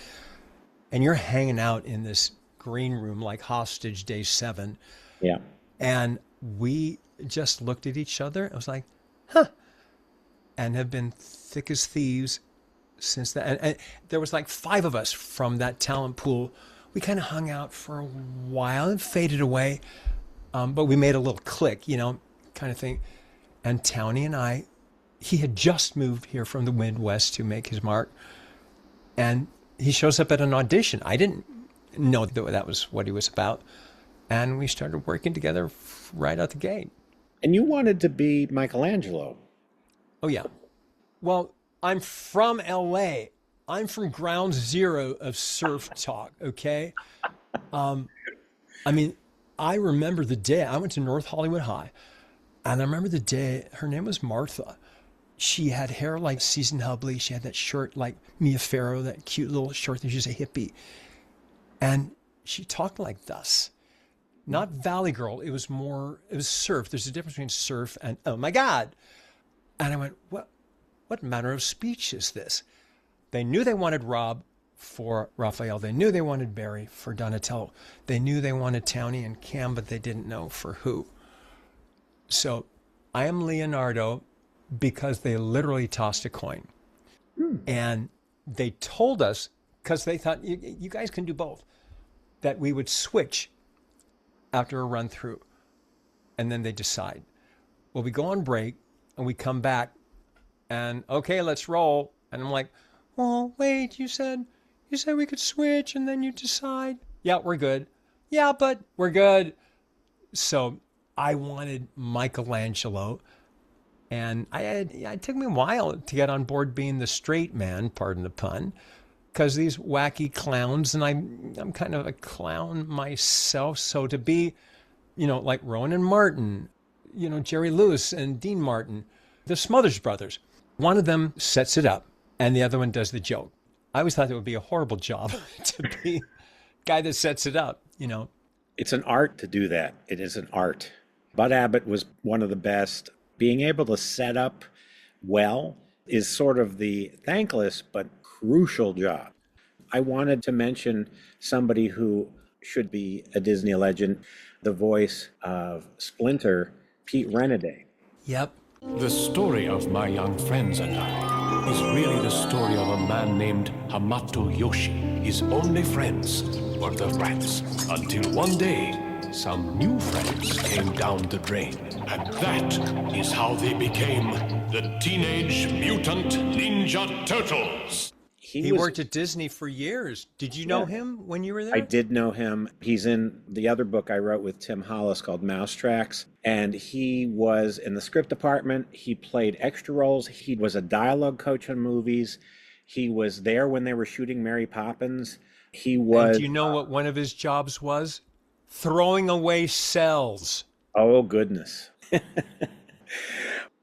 And you're hanging out in this green room like hostage day 7. Yeah. And we just looked at each other. I was like, huh. And have been thick as thieves since that. And there was like 5 of us from that talent pool. We kind of hung out for a while and faded away. But we made a little click, you know, kind of thing. And Townie and I, he had just moved here from the Midwest to make his mark. And he shows up at an audition. I didn't know that was what he was about. And we started working together right out the gate. And you wanted to be Michelangelo. Oh, yeah. Well, I'm from LA. I'm from ground zero of surf talk, okay? I mean, I remember the day I went to North Hollywood High, and I remember the day, her name was Martha. She had hair like Susan Hubley. She had that shirt like Mia Farrow, that cute little short thing. She was a hippie. And she talked like thus. Not Valley Girl. It was surf. There's a difference between surf and, oh my God. And I went, what manner of speech is this? They knew they wanted Rob for Raphael. They knew they wanted Barry for Donatello. They knew they wanted Townie and Cam, but they didn't know for who. So I am Leonardo because they literally tossed a coin. And they told us, because they thought, you guys can do both, that we would switch after a run through. And then they decide. Well, we go on break and we come back and, okay, let's roll. And I'm like, well, wait, you said we could switch and then you decide. Yeah, we're good. Yeah, but we're good. So I wanted Michelangelo. And it took me a while to get on board being the straight man, pardon the pun, because these wacky clowns, and I'm kind of a clown myself. So to be, you know, like Rowan and Martin, you know, Jerry Lewis and Dean Martin, the Smothers Brothers, one of them sets it up and the other one does the joke. I always thought it would be a horrible job to be the guy that sets it up, you know. It's an art to do that. It is an art. Bud Abbott was one of the best. Being able to set up well is sort of the thankless but crucial job. I wanted to mention somebody who should be a Disney legend, the voice of Splinter, Pete Renaday. Yep. The story of my young friends and I is really the story of a man named Hamato Yoshi. His only friends were the rats, until one day, some new friends came down the drain. And that is how they became the Teenage Mutant Ninja Turtles. He worked at Disney for years. Did you know him when you were there? I did know him. He's in the other book I wrote with Tim Hollis called Mousetracks. And he was in the script department. He played extra roles. He was a dialogue coach on movies. He was there when they were shooting Mary Poppins. He was. And do you know what one of his jobs was? Throwing away cells. Oh, goodness.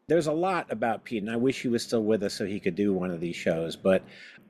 There's a lot about Pete, and I wish he was still with us so he could do one of these shows. But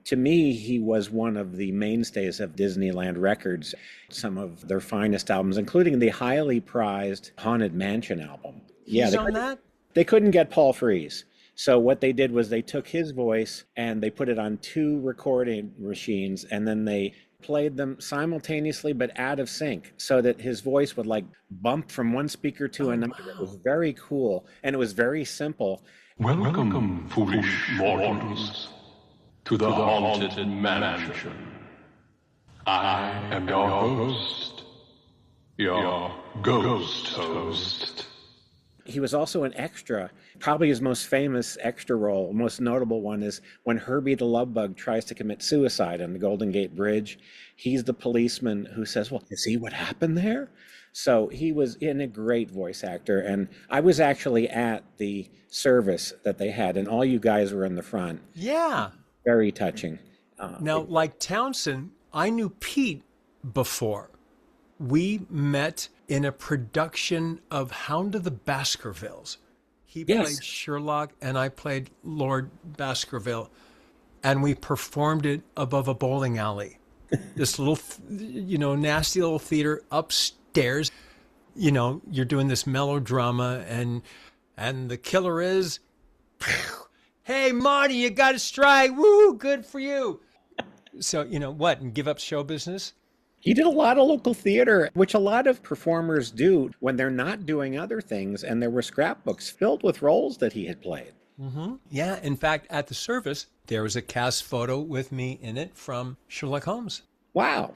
to me, he was one of the mainstays of Disneyland Records, some of their finest albums, including the highly prized Haunted Mansion album. He's on that? They couldn't get Paul Frees. So what they did was they took his voice and they put it on 2 recording machines, and then they played them simultaneously but out of sync so that his voice would like bump from one speaker to another. Wow. It was very cool, and it was very simple. Welcome, foolish mortals, to the Haunted Mansion. I am your host, your ghost host. He was also an extra. Probably his most famous extra role, most notable one, is when Herbie the Love Bug tries to commit suicide on the Golden Gate Bridge. He's the policeman who says, well, you see what happened there? So he was a great voice actor. And I was actually at the service that they had, and all you guys were in the front. Yeah. Very touching. Now, like Townsend, I knew Pete before. We met in a production of Hound of the Baskervilles. He played Sherlock and I played Lord Baskerville. And we performed it above a bowling alley. This little, nasty little theater upstairs. You're doing this melodrama and the killer is, hey, Marty, you got a strike. Woo, good for you. So, what, and give up show business? He did a lot of local theater, which a lot of performers do when they're not doing other things, and there were scrapbooks filled with roles that he had played. Mm-hmm. Yeah, in fact, at the service, there was a cast photo with me in it from Sherlock Holmes. Wow.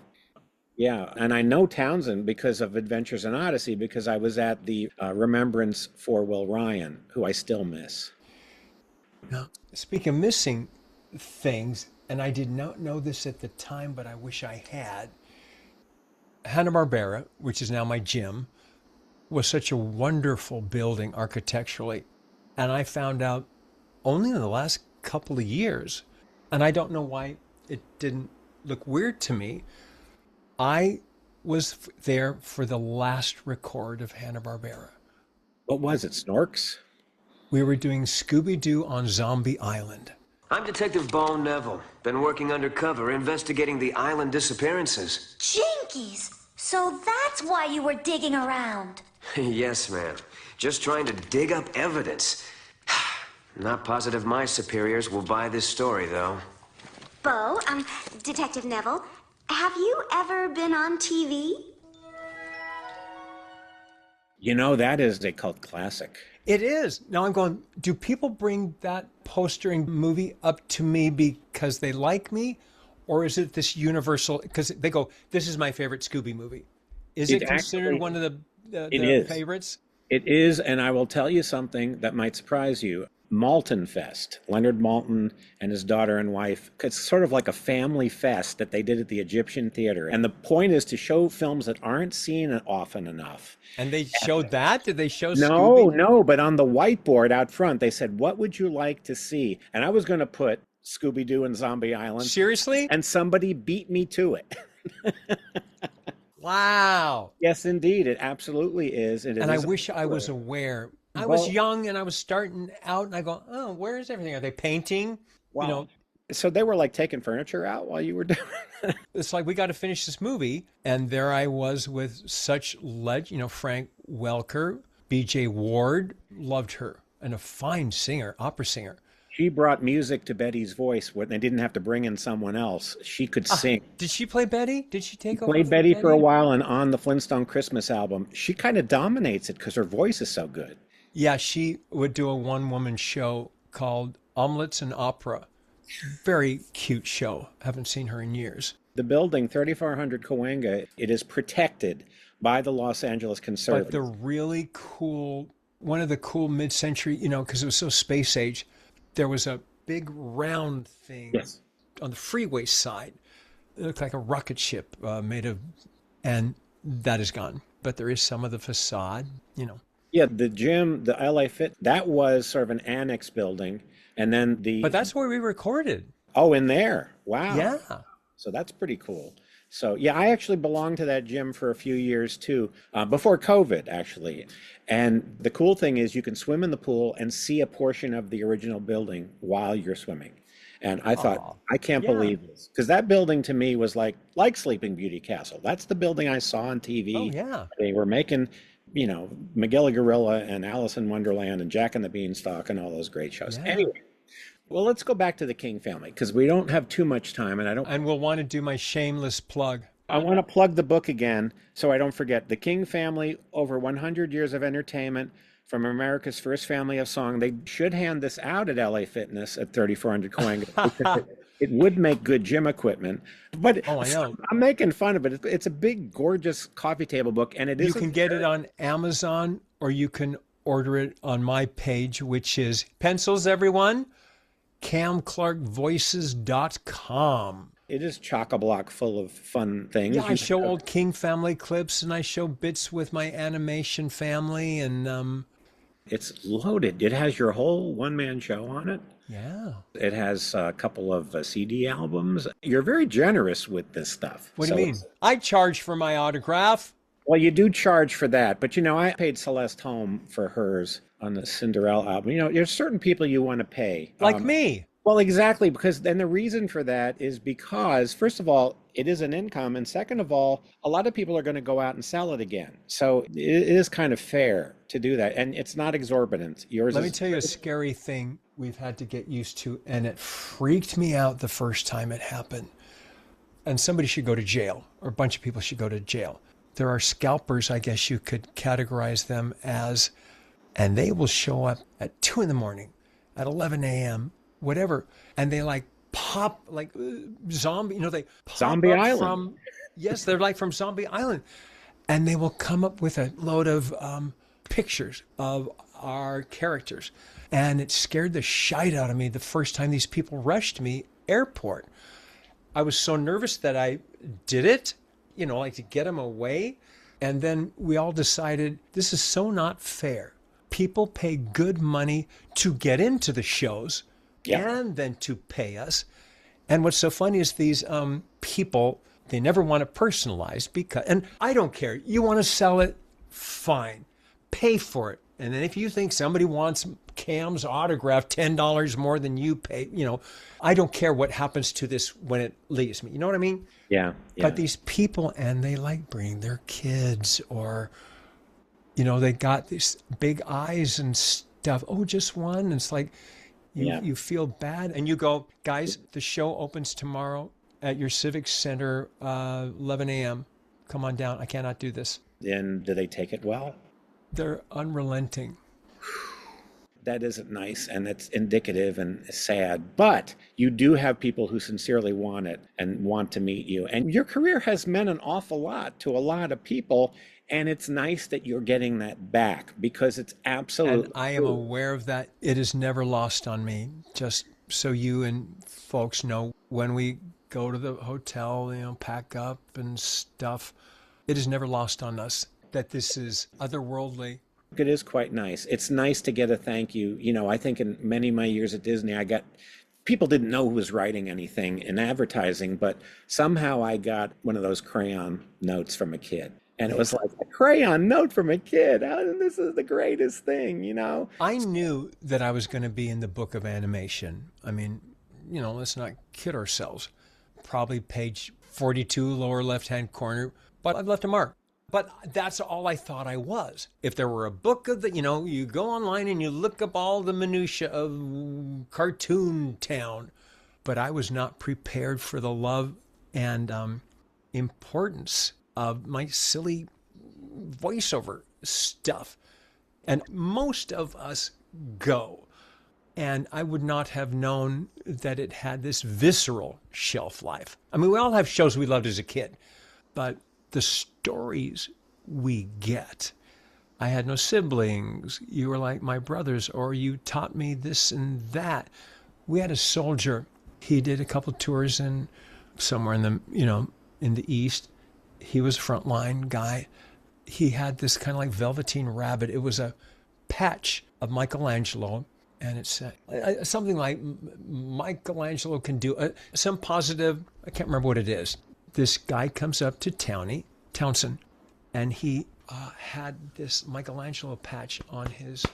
Yeah, and I know Townsend because of Adventures in Odyssey, because I was at the remembrance for Will Ryan, who I still miss. Now, speaking of missing things, and I did not know this at the time, but I wish I had, Hanna-Barbera, which is now my gym, was such a wonderful building architecturally. And I found out only in the last couple of years, and I don't know why it didn't look weird to me, I was there for the last record of Hanna-Barbera. What was it, Snorks? We were doing Scooby-Doo on Zombie Island. I'm Detective Bone Neville. Been working undercover, investigating the island disappearances. Jinkies! So that's why you were digging around. Yes, ma'am. Just trying to dig up evidence. Not positive my superiors will buy this story, though. Bo, Detective Neville, have you ever been on TV? That is a cult classic. It is. Now I'm going, do people bring that poster and movie up to me because they like me? Or is it this universal, because they go, this is my favorite Scooby movie. Is it considered actually, one of the favorites? It is, and I will tell you something that might surprise you. Malton Fest, Leonard Malton and his daughter and wife. It's sort of like a family fest that they did at the Egyptian Theater. And the point is to show films that aren't seen often enough. And they showed that? Did they show No, Scooby? No, but on the whiteboard out front, they said, what would you like to see? And I was going to put Scooby-Doo and Zombie Island. Seriously? And somebody beat me to it. Wow. Yes, indeed. It absolutely is. And I wish I was aware. I was young and I was starting out and I go, oh, where is everything? Are they painting? Wow. So they were like taking furniture out while you were doing it? It's like, we got to finish this movie. And there I was with such Frank Welker, B.J. Ward, loved her, and a fine singer, opera singer. She brought music to Betty's voice when they didn't have to bring in someone else. She could sing. Did she play Betty? Did she take over? Played Betty for a while, and on the Flintstone Christmas album, she kind of dominates it because her voice is so good. Yeah, she would do a one-woman show called Omelets and Opera. Very cute show. Haven't seen her in years. The building, 3400 Cahuenga, it is protected by the Los Angeles Conservatives. But the really cool, one of the cool mid-century, because it was so space age, there was a big round thing on the freeway side. It looked like a rocket ship made of, and that is gone. But there is some of the facade, Yeah, the gym, the LA Fit, that was sort of an annex building. And then But that's where we recorded. Oh, in there. Wow. Yeah. So that's pretty cool. So, yeah, I actually belonged to that gym for a few years, too, before COVID, actually. And the cool thing is you can swim in the pool and see a portion of the original building while you're swimming. And I thought, I can't yeah. believe this. Because that building to me was like Sleeping Beauty Castle. That's the building I saw on TV. Oh, yeah. They were making, you know, Miguel Gorilla and Alice in Wonderland and Jack and the Beanstalk and all those great shows. Yeah. Anyway, well, let's go back to the King family because we don't have too much time, and And we'll want to do my shameless plug. I want to plug the book again so I don't forget. The King Family, over 100 years of entertainment from America's first family of song. They should hand this out at LA Fitness at 3,400 coin. It would make good gym equipment. But I know. I'm making fun of it. It's a big, gorgeous coffee table book, and it is. You can get it on Amazon, or you can order it on my page, which is pencils, everyone, camclarkvoices.com. It is chock-a-block full of fun things. Yeah, I show old King family clips, and I show bits with my animation family, and it's loaded. It has your whole one-man show on it. Yeah. It has a couple of CD albums. You're very generous with this stuff. What do you mean? I charge for my autograph. Well, you do charge for that, but you know, I paid Celeste Holm for hers on the Cinderella album. You know, there's certain people you want to pay. Like me. Well, exactly, because then the reason for that is because, first of all, it is an income, and second of all, a lot of people are going to go out and sell it again. So it is kind of fair to do that, and it's not exorbitant. Let me tell you a scary thing we've had to get used to, and it freaked me out the first time it happened. And somebody should go to jail, or a bunch of people should go to jail. There are scalpers, I guess you could categorize them as, and they will show up at 2 a.m, at 11 a.m., whatever, and they like pop like zombie, you know, they pop Zombie up Island. Yes, they're like from Zombie Island, and they will come up with a load of pictures of our characters, and it scared the shite out of me the first time these people rushed me airport. I was so nervous that I did it, you know, like to get them away, and then we all decided this is so not fair. People pay good money to get into the shows. Yeah. And then to pay us. And what's so funny is these people, they never want it personalized because, and I don't care. You want to sell it, fine. Pay for it. And then if you think somebody wants Cam's autograph $10 more than you pay, you know, I don't care what happens to this when it leaves me. You know what I mean? Yeah. But these people, and they like bring their kids, or, you know, they got these big eyes and stuff. Oh, just one. And it's like, you feel bad, and you go, guys, the show opens tomorrow at your Civic Center, 11 a.m. Come on down. I cannot do this. And do they take it well? They're unrelenting. That isn't nice, and that's indicative and sad. But you do have people who sincerely want it and want to meet you. And your career has meant an awful lot to a lot of people. And it's nice that you're getting that back because it's absolutely And I am aware of that. It is never lost on me. Just so you and folks know, when we go to the hotel, you know, pack up and stuff, it is never lost on us that this is otherworldly. It is quite nice. It's nice to get a thank you. You know, I think in many of my years at Disney, people didn't know who was writing anything in advertising, but somehow I got one of those crayon notes from a kid. And it was like a crayon note from a kid. Oh, this is the greatest thing, you know? I knew that I was going to be in the book of animation. I mean, you know, let's not kid ourselves. Probably page 42, lower left-hand corner, but I've left a mark. But that's all I thought I was. If there were a book of the, you know, you go online and you look up all the minutia of Cartoon Town. But I was not prepared for the love and importance of my silly voiceover stuff. And most of us go. And I would not have known that it had this visceral shelf life. I mean, we all have shows we loved as a kid, but the stories we get. I had no siblings. You were like my brothers, or you taught me this and that. We had a soldier. He did a couple tours in somewhere in the, you know, in the East. He was a frontline guy. He had this kind of like velveteen rabbit. It was a patch of Michelangelo, and it said something like Michelangelo can do some positive. I can't remember what it is. This guy comes up to Townsend, and he had this Michelangelo patch on his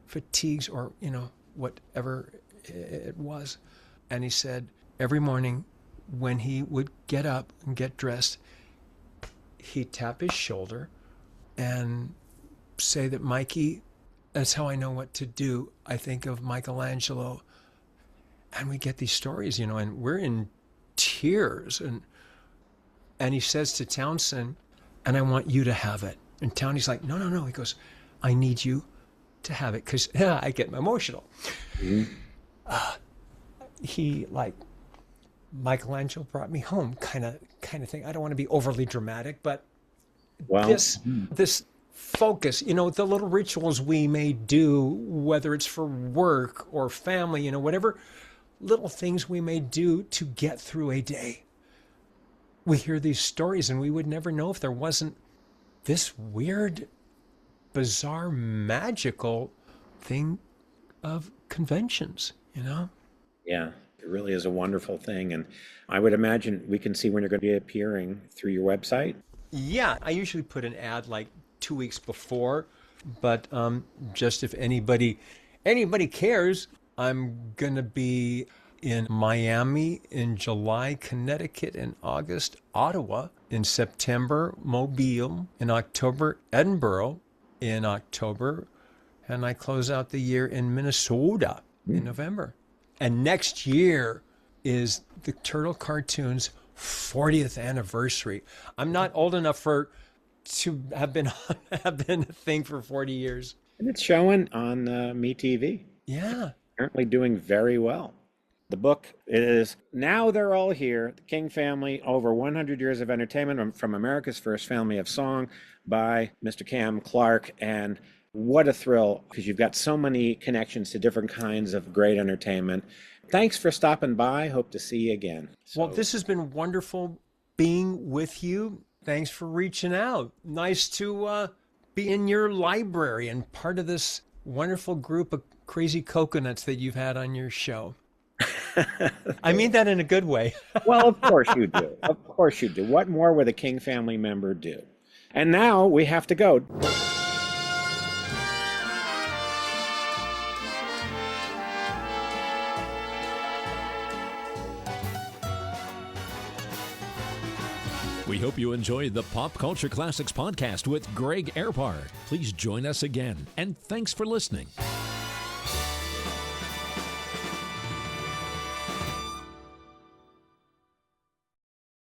fatigues, or, you know, whatever it was. And he said every morning when he would get up and get dressed, he'd tap his shoulder and say that, Mikey, that's how I know what to do. I think of Michelangelo. And we get these stories, and we're in tears. And he says to Townsend, and I want you to have it. And Townie's like, no. He goes, I need you to have it, because I get emotional. Mm-hmm. He, like, Michelangelo brought me home kind of thing. I don't want to be overly dramatic, but this focus, the little rituals we may do, whether it's for work or family, whatever little things we may do to get through a day. We hear these stories and we would never know if there wasn't this weird, bizarre, magical thing of conventions, Yeah, it really is a wonderful thing. And I would imagine we can see when you're going to be appearing through your website. Yeah, I usually put an ad like 2 weeks before, but just if anybody cares, I'm going to be in Miami in July, Connecticut in August, Ottawa in September, Mobile in October, Edinburgh in October, and I close out the year in Minnesota in November. And next year is the Turtle Cartoons 40th anniversary. I'm not old enough to have been a thing for 40 years. And it's showing on MeTV. Yeah. Currently doing very well. The book is Now They're All Here, The King Family, Over 100 Years of Entertainment from America's First Family of Song by Mr. CAM CLARKE. And what a thrill, because you've got so many connections to different kinds of great entertainment. Thanks for stopping by. Hope to see you again. Well, this has been wonderful being with you. Thanks for reaching out. Nice to be in your library and part of this wonderful group of crazy coconuts that you've had on your show. I mean that in a good way. Well, of course you do. Of course you do. What more would a King family member do? And now we have to go. We hope you enjoyed the Pop Culture Classics podcast with Greg Ehrbar. Please join us again, and thanks for listening.